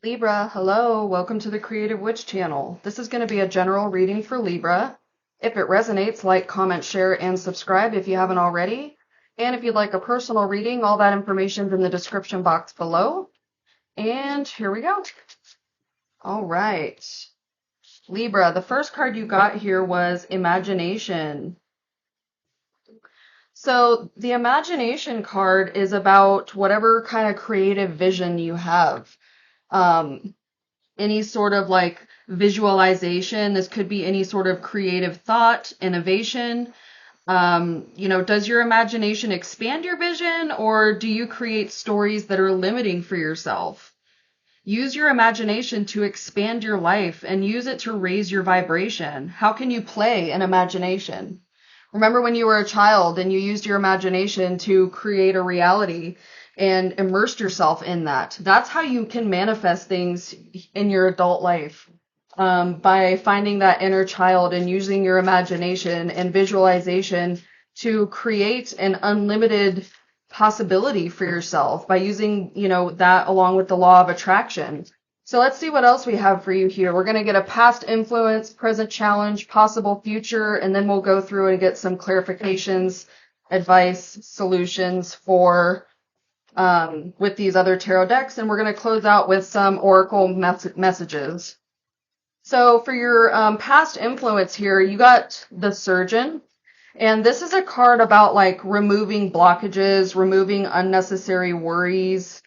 Libra, hello, welcome to the Creative Witch channel. This is going to be a general reading for Libra. If it resonates, like, comment, share, and subscribe if you haven't already. And if you'd like a personal reading, all that information is in the description box below. And here we go. All right. Libra, the first card you got here was Imagination. So the Imagination card is about whatever kind of creative vision you have. Any sort of like visualization. This could be any sort of creative thought, innovation. Does your imagination expand your vision, or do you create stories that are limiting for yourself? Use your imagination to expand your life and use it to raise your vibration. How can you play in imagination? Remember when you were a child and you used your imagination to create a reality and immersed yourself in that. That's how you can manifest things in your adult life, by finding that inner child and using your imagination and visualization to create an unlimited possibility for yourself by using, that along with the law of attraction. So let's see what else we have for you here. We're going to get a past influence, present challenge, possible future, and then we'll go through and get some clarifications, advice, solutions for with these other tarot decks, and we're going to close out with some oracle messages. So for your past influence here, you got the Surgeon, and this is a card about like removing blockages, removing unnecessary worries.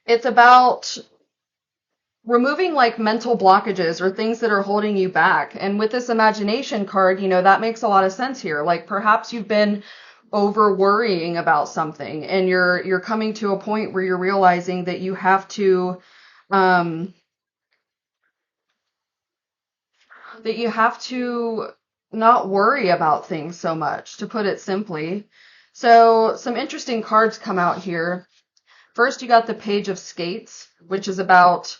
It's about removing like mental blockages or things that are holding you back. And with this Imagination card, that makes a lot of sense here. Like perhaps you've been over worrying about something and you're coming to a point where you're realizing that you have to not worry about things so much, to put it simply. So some interesting cards come out here. First, you got the Page of Skates, which is about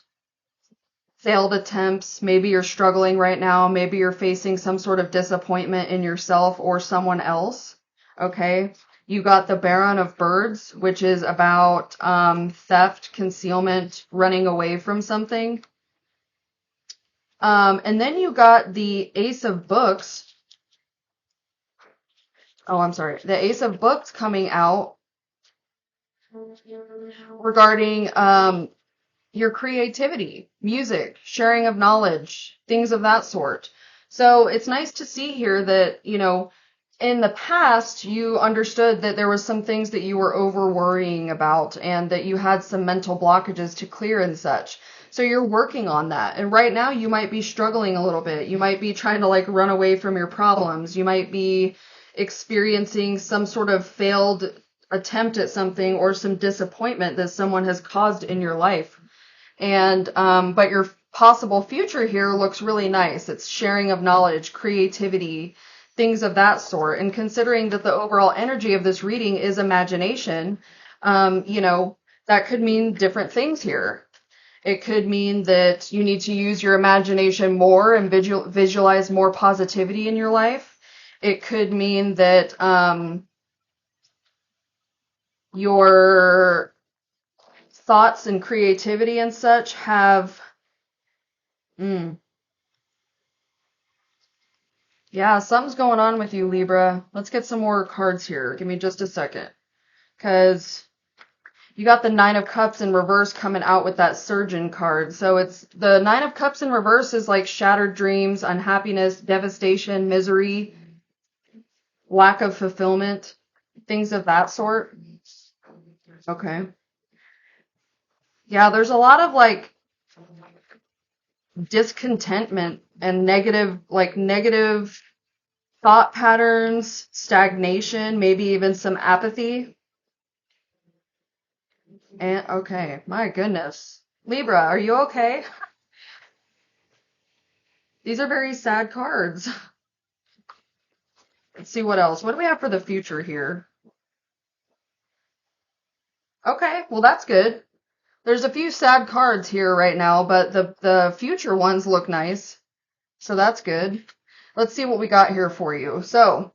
failed attempts. Maybe you're struggling right now. Maybe you're facing some sort of disappointment in yourself or someone else. Okay. You got the Baron of Birds, which is about theft, concealment, running away from something. And then you got the Ace of Books. Oh, I'm sorry. The Ace of Books coming out regarding your creativity, music, sharing of knowledge, things of that sort. So it's nice to see here that, in the past, you understood that there was some things that you were over worrying about and that you had some mental blockages to clear and such. So you're working on that. And right now you might be struggling a little bit. You might be trying to like run away from your problems. You might be experiencing some sort of failed attempt at something or some disappointment that someone has caused in your life. And, but your possible future here looks really nice. It's sharing of knowledge, creativity, things of that sort. And considering that the overall energy of this reading is imagination, that could mean different things here. It could mean that you need to use your imagination more and visualize more positivity in your life. It could mean that your thoughts and creativity and such have yeah, something's going on with you, Libra. Let's get some more cards here. Give me just a second. Because you got the Nine of Cups in reverse coming out with that Surgeon card. So it's the Nine of Cups in reverse is like shattered dreams, unhappiness, devastation, misery, lack of fulfillment, things of that sort. Okay. Yeah, there's a lot of like discontentment and negative thought patterns, stagnation, maybe even some apathy. And okay, my goodness. Libra, are you okay? These are very sad cards. Let's see what else. What do we have for the future here? Okay, well that's good. There's a few sad cards here right now, but the future ones look nice. So that's good. Let's see what we got here for you. So,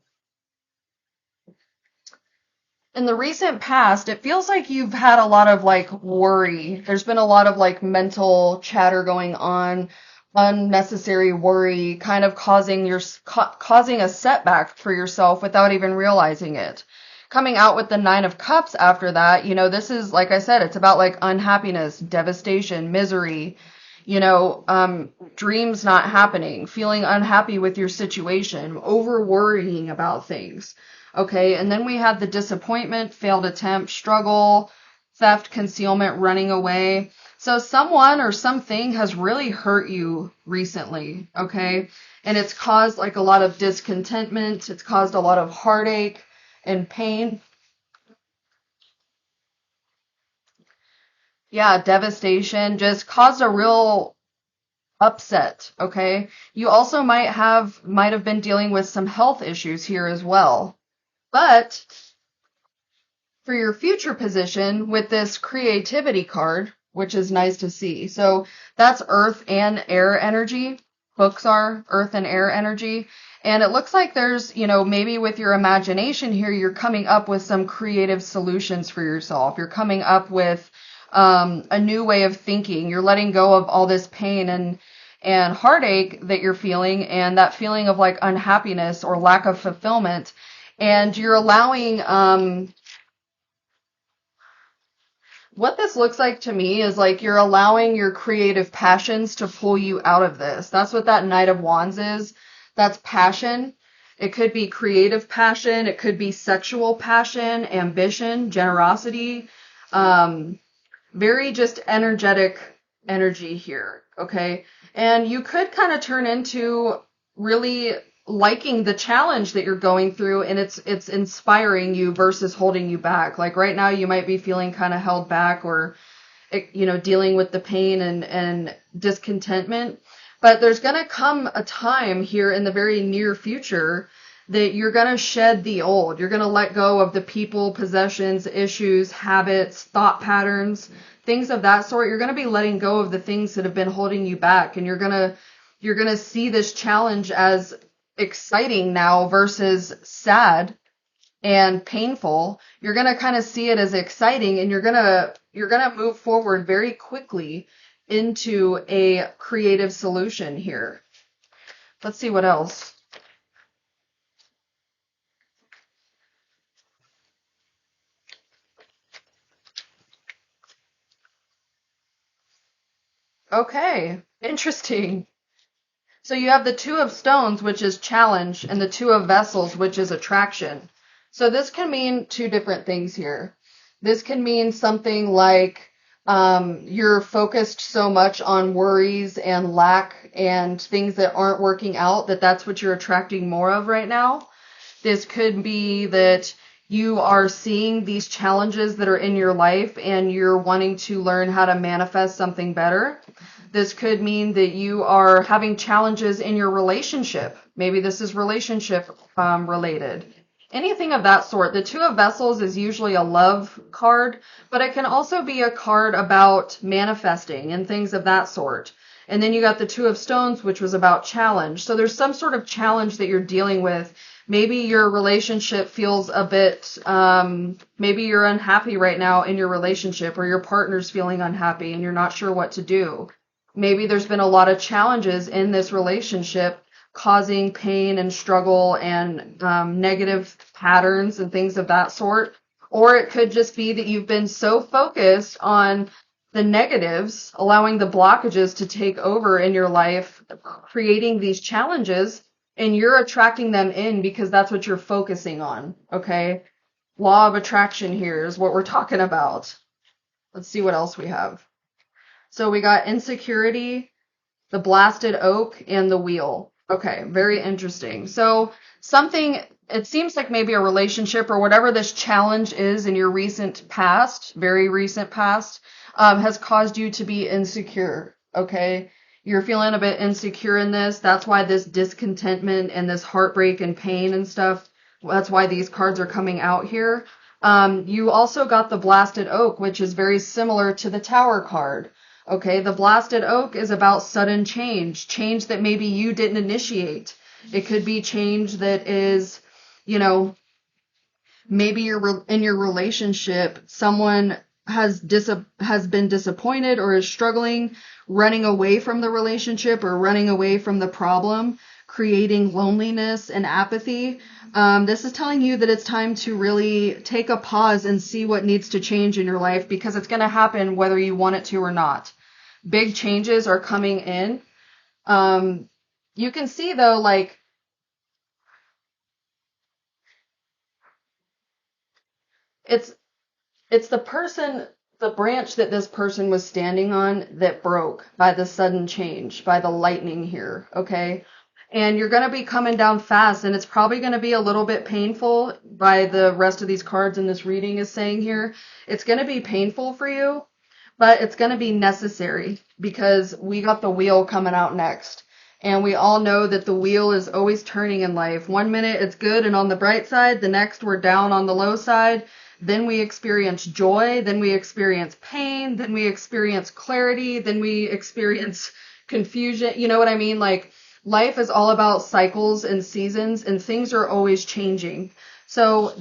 In the recent past, it feels like you've had a lot of like worry. There's been a lot of like mental chatter going on, unnecessary worry, kind of causing a setback for yourself without even realizing it. Coming out with the Nine of Cups after that, this is, like I said, it's about like unhappiness, devastation, misery, dreams not happening, feeling unhappy with your situation, over worrying about things. Okay, and then we have the disappointment, failed attempt, struggle, theft, concealment, running away. So someone or something has really hurt you recently, okay? And it's caused like a lot of discontentment, it's caused a lot of heartache and pain. Yeah, devastation, just caused a real upset, okay? You also might have been dealing with some health issues here as well. But for your future position with this creativity card, which is nice to see. So that's earth and air energy. Books are earth and air energy. And it looks like there's, maybe with your imagination here, you're coming up with some creative solutions for yourself. You're coming up with a new way of thinking. You're letting go of all this pain and heartache that you're feeling, and that feeling of like unhappiness or lack of fulfillment. And you're allowing, what this looks like to me is like you're allowing your creative passions to pull you out of this. That's what that Knight of Wands is. That's passion. It could be creative passion. It could be sexual passion, ambition, generosity. Very just energetic energy here. Okay. And you could kind of turn into really liking the challenge that you're going through, and it's inspiring you versus holding you back. Like right now you might be feeling kind of held back, or dealing with the pain and discontentment, but there's going to come a time here in the very near future that you're going to shed the old. You're going to let go of the people, possessions, issues, habits, thought patterns, things of that sort. You're going to be letting go of the things that have been holding you back, and you're going to see this challenge as exciting now versus sad and painful. You're going to kind of see it as exciting, and you're going to move forward very quickly into a creative solution here. Let's see what else. Okay, interesting. So you have the Two of Stones, which is challenge, and the Two of Vessels, which is attraction. So this can mean two different things here. This can mean something like you're focused so much on worries and lack and things that aren't working out, that's what you're attracting more of right now. This could be that you are seeing these challenges that are in your life and you're wanting to learn how to manifest something better. This could mean that you are having challenges in your relationship. Maybe this is relationship related. Anything of that sort. The Two of Vessels is usually a love card, but it can also be a card about manifesting and things of that sort. And then you got the Two of Stones, which was about challenge. So there's some sort of challenge that you're dealing with. Maybe your relationship feels a bit, maybe you're unhappy right now in your relationship, or your partner's feeling unhappy and you're not sure what to do. Maybe there's been a lot of challenges in this relationship causing pain and struggle and negative patterns and things of that sort. Or it could just be that you've been so focused on the negatives, allowing the blockages to take over in your life, creating these challenges, and you're attracting them in because that's what you're focusing on. Okay? Law of attraction here is what we're talking about. Let's see what else we have. So we got insecurity, the blasted oak, and the wheel. Okay, very interesting. So it seems like maybe a relationship or whatever this challenge is in your recent past, very recent past, has caused you to be insecure. Okay, you're feeling a bit insecure in this. That's why this discontentment and this heartbreak and pain and stuff, that's why these cards are coming out here. You also got the blasted oak, which is very similar to the Tower card. Okay, the blasted oak is about sudden change that maybe you didn't initiate. It could be change that is, Maybe you're in your relationship, someone has been disappointed or is struggling, running away from the relationship or running away from the problem, creating loneliness and apathy. This is telling you that it's time to really take a pause and see what needs to change in your life, because it's going to happen whether you want it to or not. Big changes are coming in. You can see though, like, it's It's the branch that this person was standing on that broke by the sudden change, by the lightning here, okay? And you're going to be coming down fast, and it's probably going to be a little bit painful by the rest of these cards in this reading is saying here. It's going to be painful for you, but it's going to be necessary because we got the wheel coming out next. And we all know that the wheel is always turning in life. One minute it's good and on the bright side, the next we're down on the low side. Then we experience joy, then we experience pain, then we experience clarity, then we experience confusion. You know what I mean? Like, life is all about cycles and seasons, and things are always changing. So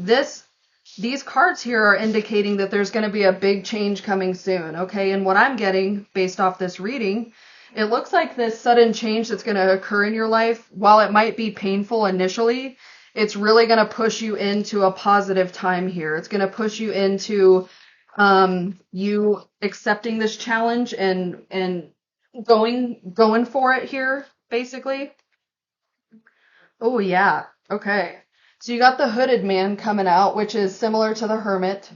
these cards here are indicating that there's going to be a big change coming soon, okay? And what I'm getting based off this reading, it looks like this sudden change that's going to occur in your life, while it might be painful initially, it's really going to push you into a positive time here. It's going to push you into you accepting this challenge and going for it here, basically. Oh yeah. Okay. So you got the hooded man coming out, which is similar to the hermit.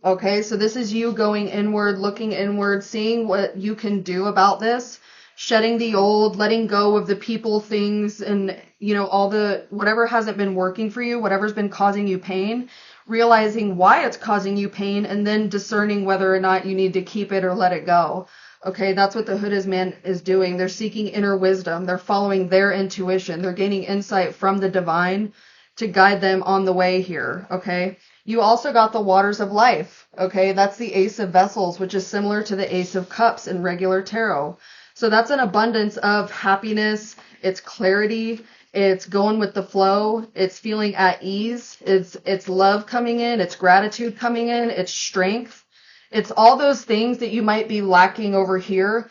Okay, so this is you going inward, looking inward, seeing what you can do about this, shedding the old, letting go of the people, things, and, all the, whatever hasn't been working for you, whatever's been causing you pain, realizing why it's causing you pain, and then discerning whether or not you need to keep it or let it go. Okay, that's what the hooded man is doing. They're seeking inner wisdom. They're following their intuition. They're gaining insight from the divine to guide them on the way here. Okay. You also got the waters of life, okay? That's the Ace of Vessels, which is similar to the Ace of Cups in regular tarot. So that's an abundance of happiness, it's clarity, it's going with the flow, it's feeling at ease, it's love coming in, it's gratitude coming in, it's strength. It's all those things that you might be lacking over here.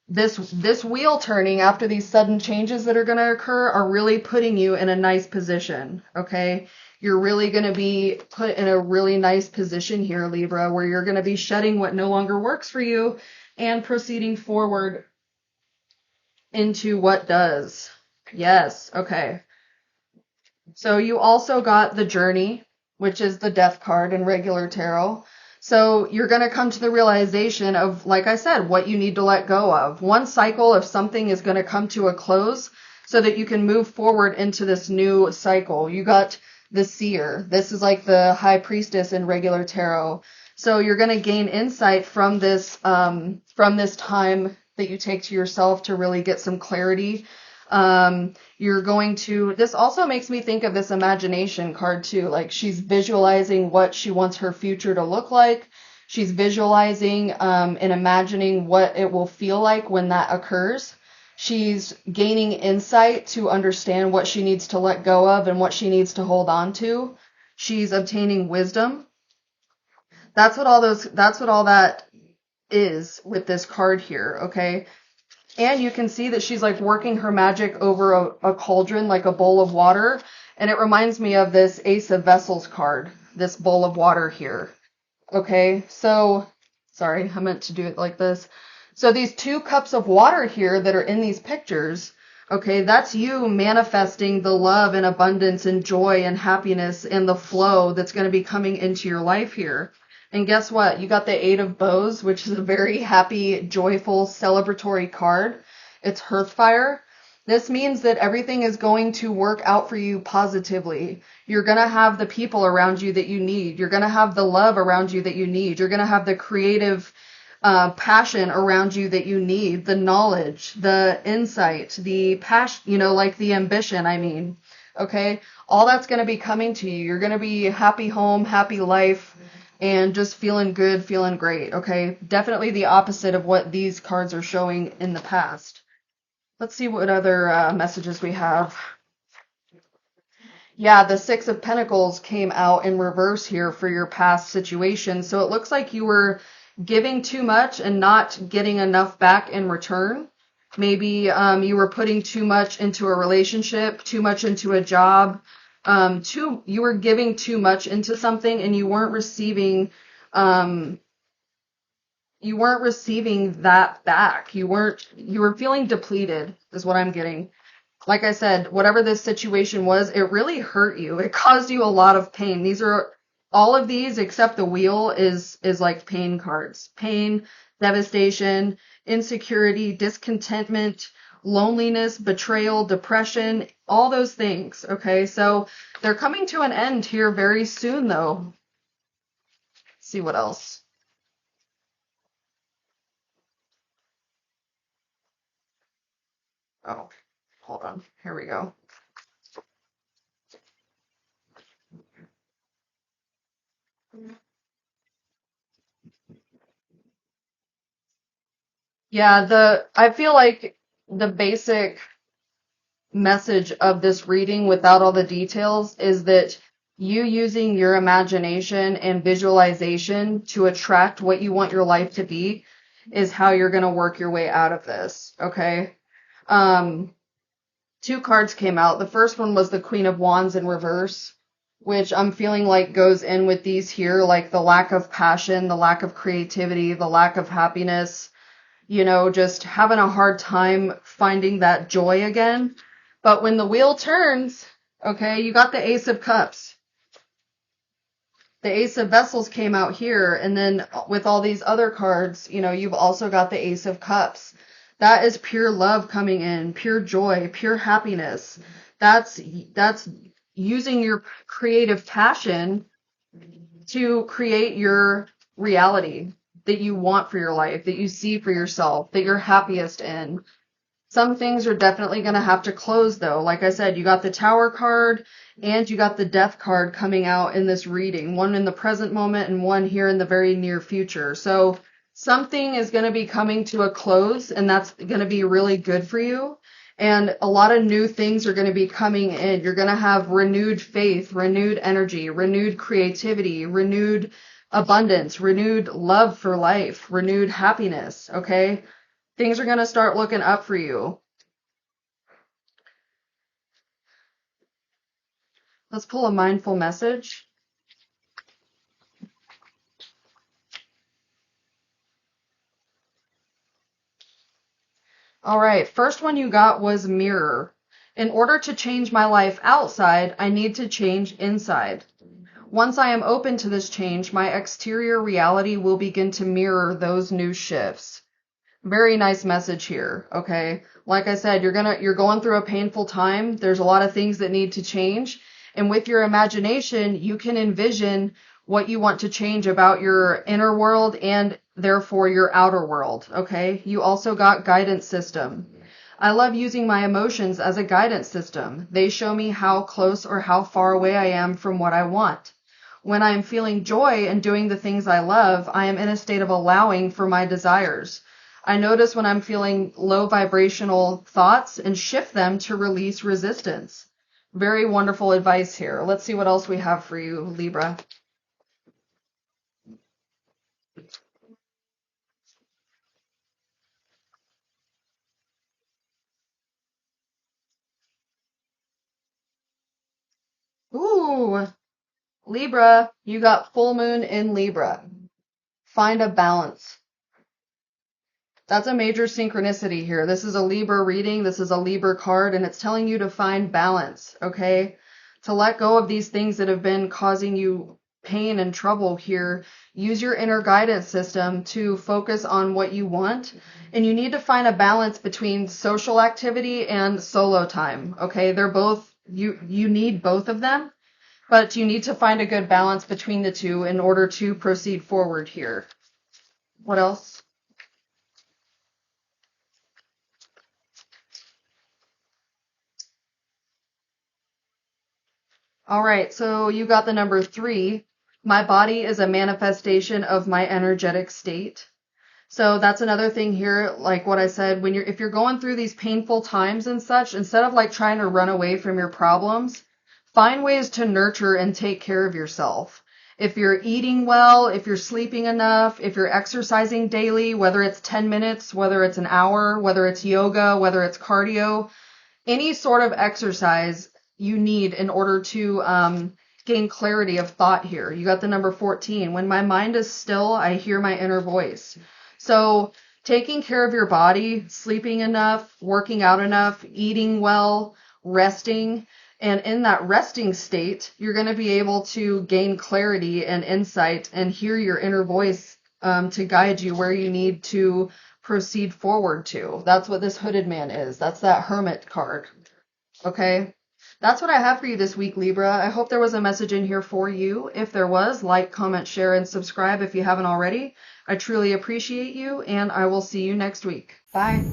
This wheel turning after these sudden changes that are going to occur are really putting you in a nice position, okay? You're really going to be put in a really nice position here, Libra, where you're going to be shedding what no longer works for you and proceeding forward into what does. Yes, okay. So you also got the Journey, which is the Death card in regular tarot. So you're going to come to the realization of, like I said, what you need to let go of. One cycle of something is going to come to a close so that you can move forward into this new cycle. You got the Seer. This is like the High Priestess in regular tarot. So you're going to gain insight from this time that you take to yourself to really get some clarity. You're going to, this also makes me think of this imagination card too. Like, she's visualizing what she wants her future to look like. She's visualizing and imagining what it will feel like when that occurs. She's gaining insight to understand what she needs to let go of and what she needs to hold on to. She's obtaining wisdom. That's what all that is with this card here, okay? And you can see that she's like working her magic over a cauldron, like a bowl of water. And it reminds me of this Ace of Vessels card, this bowl of water here. Okay, so, sorry, I meant to do it like this. So these 2 cups of water here that are in these pictures, okay, that's you manifesting the love and abundance and joy and happiness and the flow that's going to be coming into your life here. And guess what? You got the 8 of Bows, which is a very happy, joyful, celebratory card. It's Hearthfire. This means that everything is going to work out for you positively. You're going to have the people around you that you need. You're going to have the love around you that you need. You're going to have the creative passion around you that you need, the knowledge, the insight, the passion, like the ambition, okay? All that's going to be coming to you. You're going to be happy home, happy life, and just feeling good, feeling great, okay? Definitely the opposite of what these cards are showing in the past. Let's see what other messages we have. Yeah, the Six of Pentacles came out in reverse here for your past situation. So it looks like you were giving too much and not getting enough back in return. Maybe you were putting too much into a relationship, too much into a job, you were giving too much into something and um, you weren't receiving that back. You were feeling depleted, is what I'm getting. Like I said, whatever this situation was, it really hurt you. It caused you a lot of pain. These are all of these except the wheel is like pain cards. Pain, devastation, insecurity, discontentment, loneliness, betrayal, depression, all those things. Okay, so they're coming to an end here very soon though. Let's see what else. Oh, hold on. Here we go. Yeah, I feel like the basic message of this reading without all the details is that you using your imagination and visualization to attract what you want your life to be is how you're going to work your way out of this. Okay. Um, Two cards came out. The first one was the Queen of Wands in reverse, which I'm feeling like goes in with these here, like the lack of passion, the lack of creativity, the lack of happiness, just having a hard time finding that joy again. But when the wheel turns, okay, you got the Ace of Cups. The Ace of Vessels came out here, and then with all these other cards, you've also got the Ace of Cups. That is pure love coming in, pure joy, pure happiness. That's using your creative passion to create your reality that you want for your life, that you see for yourself, that you're happiest in. Some things are definitely going to have to close though. Like I said, you got the Tower card and you got the Death card coming out in this reading, one in the present moment and one here in the very near future. So something is going to be coming to a close and that's going to be really good for you. And a lot of new things are going to be coming in. You're going to have renewed faith, renewed energy, renewed creativity, renewed abundance, renewed love for life, renewed happiness. Okay. Things are going to start looking up for you. Let's pull a mindful message. All right, first one you got was mirror. In order to change my life outside, I need to change inside. Once I am open to this change, my exterior reality will begin to mirror those new shifts. Very nice message here, okay? Like I said, you're going through a painful time. There's a lot of things that need to change. And with your imagination, you can envision what you want to change about your inner world and therefore your outer world, okay? You also got guidance system. I love using my emotions as a guidance system. They show me how close or how far away I am from what I want. When I am feeling joy and doing the things I love, I am in a state of allowing for my desires. I notice when I'm feeling low vibrational thoughts and shift them to release resistance. Very wonderful advice here. Let's see what else we have for you, Libra. Ooh, Libra, you got full moon in Libra. Find a balance. That's a major synchronicity here. This is a Libra reading. This is a Libra card, and it's telling you to find balance, okay? To let go of these things that have been causing you pain and trouble here. Use your inner guidance system to focus on what you want. And you need to find a balance between social activity and solo time, okay? They're both, you need both of them, but you need to find a good balance between the two in order to proceed forward here. What else? All right, so you got the number 3. My body is a manifestation of my energetic state. So that's another thing here, like what I said, if you're going through these painful times and such, instead of like trying to run away from your problems, Find ways to nurture and take care of yourself. If you're eating well, if you're sleeping enough, if you're exercising daily, whether it's 10 minutes, whether it's an hour, whether it's yoga, whether it's cardio, any sort of exercise you need in order to gain clarity of thought here. You got the number 14. When my mind is still, I hear my inner voice. So taking care of your body, sleeping enough, working out enough, eating well, resting, and in that resting state, you're going to be able to gain clarity and insight and hear your inner voice to guide you where you need to proceed forward to. That's what this hooded man is. That's that hermit card. Okay? That's what I have for you this week, Libra. I hope there was a message in here for you. If there was, like, comment, share, and subscribe if you haven't already. I truly appreciate you, and I will see you next week. Bye.